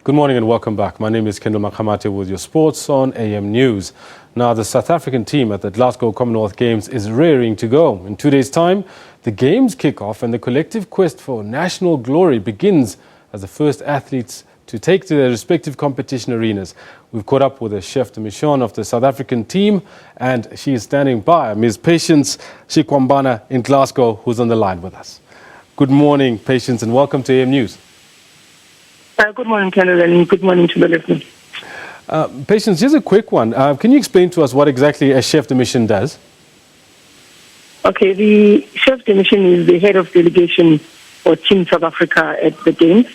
Good morning and welcome back. My name is Kendall Makamate with your sports on AM News. Now, the South African team at the Glasgow Commonwealth Games is raring to go. In 2 days' time, the Games kick off and the collective quest for national glory begins as the first athletes to take to their respective competition arenas. We've caught up with the chef de mission of the South African team, and she is standing by, Ms. Patience Shikwambana in Glasgow, who's on the line with us. Good morning, Patience, and welcome to AM News. Good morning, Kendall, and good morning to the listeners. Patience, just a quick one. Can you explain to us what exactly a chef de mission does? Okay, the chef de mission is the head of delegation for Team South Africa at the Games.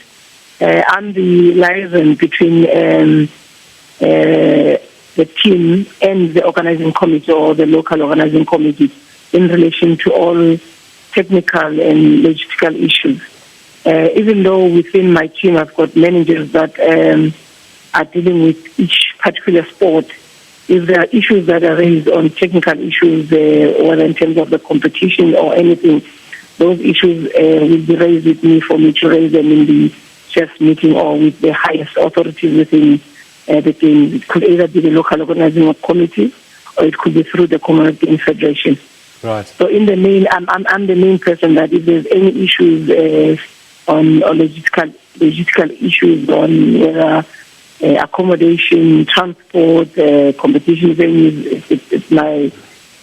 I'm the liaison between the team and the organizing committee or the local organizing committee in relation to all technical and logistical issues. Even though within my team I've got managers that are dealing with each particular sport, if there are issues that are raised on technical issues, whether in terms of the competition or anything, those issues will be raised with me for me to raise them in the chef's meeting or with the highest authorities within the team. It could either be the local organizing committee or it could be through the Commonwealth Games Federation. Right. So in the main, I'm the main person that if there's any issues on logistical issues on whether accommodation, transport, competition venues, it's my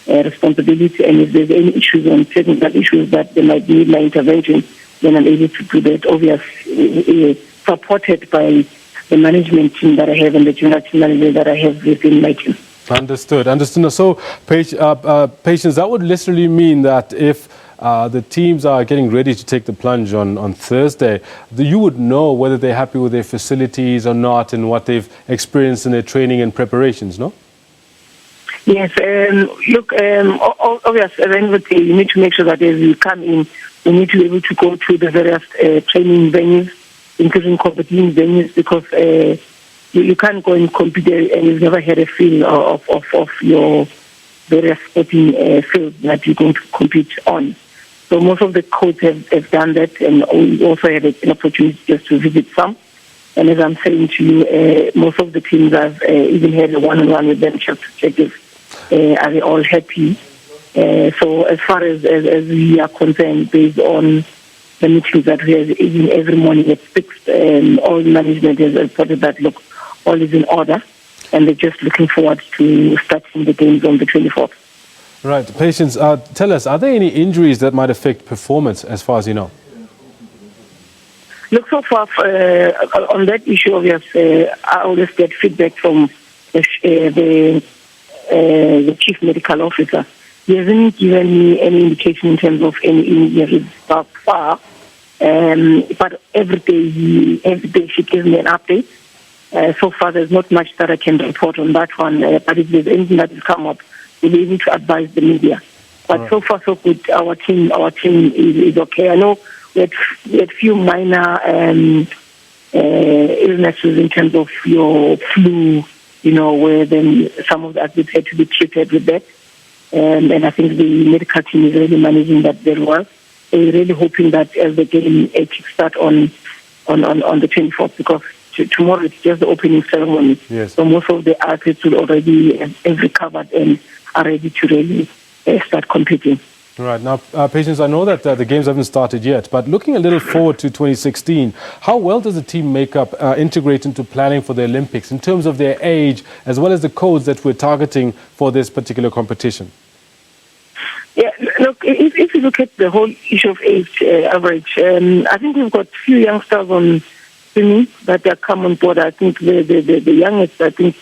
responsibility. And if there's any issues on technical issues that they might need my intervention, then I'm able to do that, obviously supported by the management team that I have and the general team manager that I have within my team. Understood. So, Patience, that would literally mean that if the teams are getting ready to take the plunge on Thursday, you would know whether they're happy with their facilities or not and what they've experienced in their training and preparations, no? Yes. Look, obviously, at the end of the day, you need to make sure that as you come in, you need to be able to go to the various training venues, including competition venues, because you can't go and compete and you've never had a feel of your various sporting fields that you're going to compete on. So most of the coaches have done that, and we also had an opportunity just to visit some. And as I'm saying to you, most of the teams have even had a one-on-one with them just to check if are they all happy. So as far as we are concerned, based on the meetings that we have even every morning at 6, all management has reported that, look, all is in order, and they're just looking forward to starting the games on the 24th. Right. Patience, tell us, are there any injuries that might affect performance as far as you know? Look, so far on that issue, obviously, I always get feedback from the chief medical officer. He hasn't given me any indication in terms of any injuries so far, but every day she gives me an update. So far, there's not much that I can report on that one, but if there's anything that has come up, we'll be able to advise the media. But right. So far, so good. Our team is okay. I know we had few minor illnesses in terms of your flu, where then some of the athletes had to be treated with that. And I think the medical team is really managing that very well. So we're really hoping that as the game kickstart on the 24th, because tomorrow it's just the opening ceremony. Yes. So most of the athletes will already have recovered and are ready to really start competing. Right. Now, Patience, I know that the games haven't started yet, but looking a little forward to 2016, how well does the team makeup integrate into planning for the Olympics in terms of their age as well as the codes that we're targeting for this particular competition? Yeah, look, if you look at the whole issue of age average, I think we've got few youngsters on swimming that are come on board. I think the youngest, I think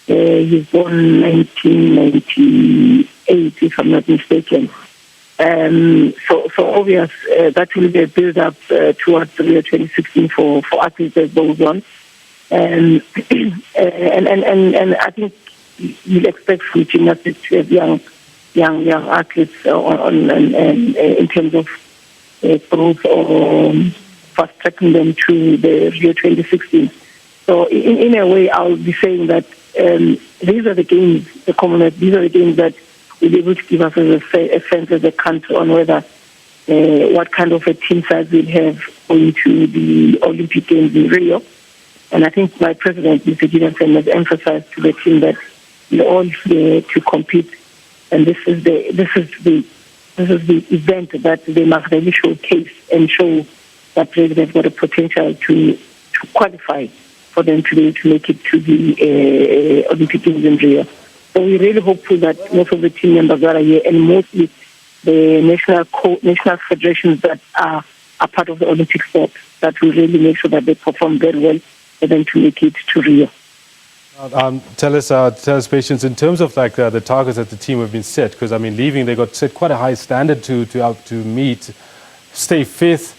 he's born 1998, if I'm not mistaken. So obvious that will be a build-up towards the year 2016 for athletes as those ones. And I think you'll expect from gymnastics to have young athletes in terms of growth or fast-tracking them to the Rio 2016. So in a way, I'll be saying that these are the games, the Commonwealth, these are the games that will be able to give us a sense as a country on whether what kind of a team size we'll have going to the Olympic Games in Rio. And I think my president, Mr. Gideon, has emphasized to the team that we're all here to compete, and this is the event that they must really showcase and show that they've got a potential to qualify for them to be able to make it to the Olympic Games in Rio. So we're really hopeful that most of the team members that are here, and mostly the national federations that are part of the Olympic sport, that will really make sure that they perform very well for them to make it to Rio. Tell us, Patience, in terms of like the targets that the team have been set, because I mean, leaving they got set quite a high standard to meet, stay fifth,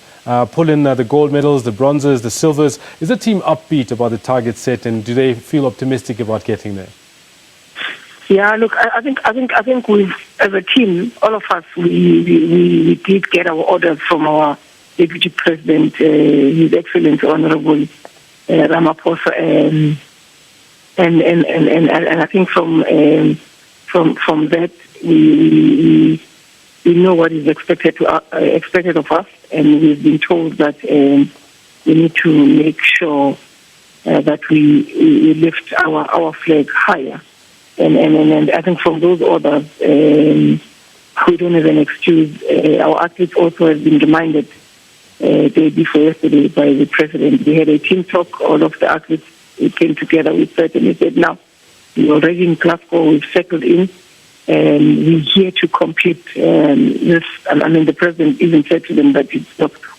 pull in the gold medals, the bronzes, the silvers. Is the team upbeat about the target set, and do they feel optimistic about getting there? Yeah, look, I think we, as a team, all of us, we did get our orders from our Deputy President, His Excellency Honorable Ramaphosa, and I think from that we know what is expected of us, and we've been told that we need to make sure that we lift our flag higher. And I think from those orders, we don't have an excuse. Our athletes also have been reminded the day before yesterday by the president. We had a team talk. All of the athletes came together. We said, and he said, now, we're already in Glasgow. We've settled in. And we're here to compete. The president even said to them that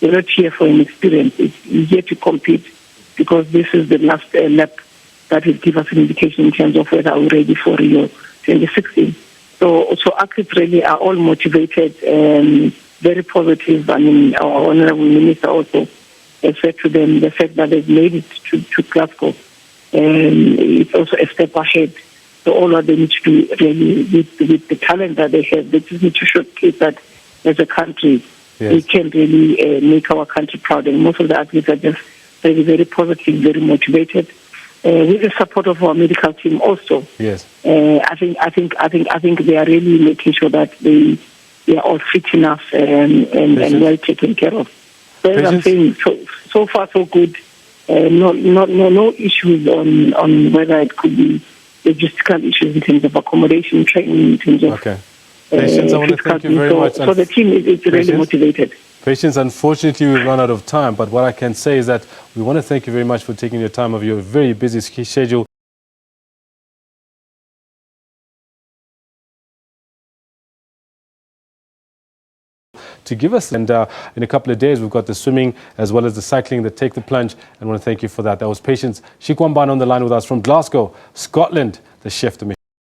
we're not here for an experience. We're here to compete because this is the last lap that will give us an indication in terms of whether we're ready for Rio 2016. So athletes really are all motivated and very positive. I mean, our honorable minister also has said to them the fact that they've made it to Glasgow, and it's also a step ahead. So all what they need to do really with the talent that they have, they just need to showcase that as a country, we can really make our country proud. And most of the athletes are just very, very positive, very motivated. With the support of our medical team also. Yes. I think they are really making sure that they are all fit enough and well taken care of. So as I'm saying, so far so good. No issues on whether it could be logistical issues in terms of accommodation, training, in terms of. Okay. Patience, I want to thank you very much. So the team is really motivated. Patience, unfortunately, we've run out of time, but what I can say is that we want to thank you very much for taking your time of your very busy schedule to give us. And in a couple of days, we've got the swimming as well as the cycling, the Take the Plunge, and I want to thank you for that. That was Patience Shikwambana on the line with us from Glasgow, Scotland, the chef de mission.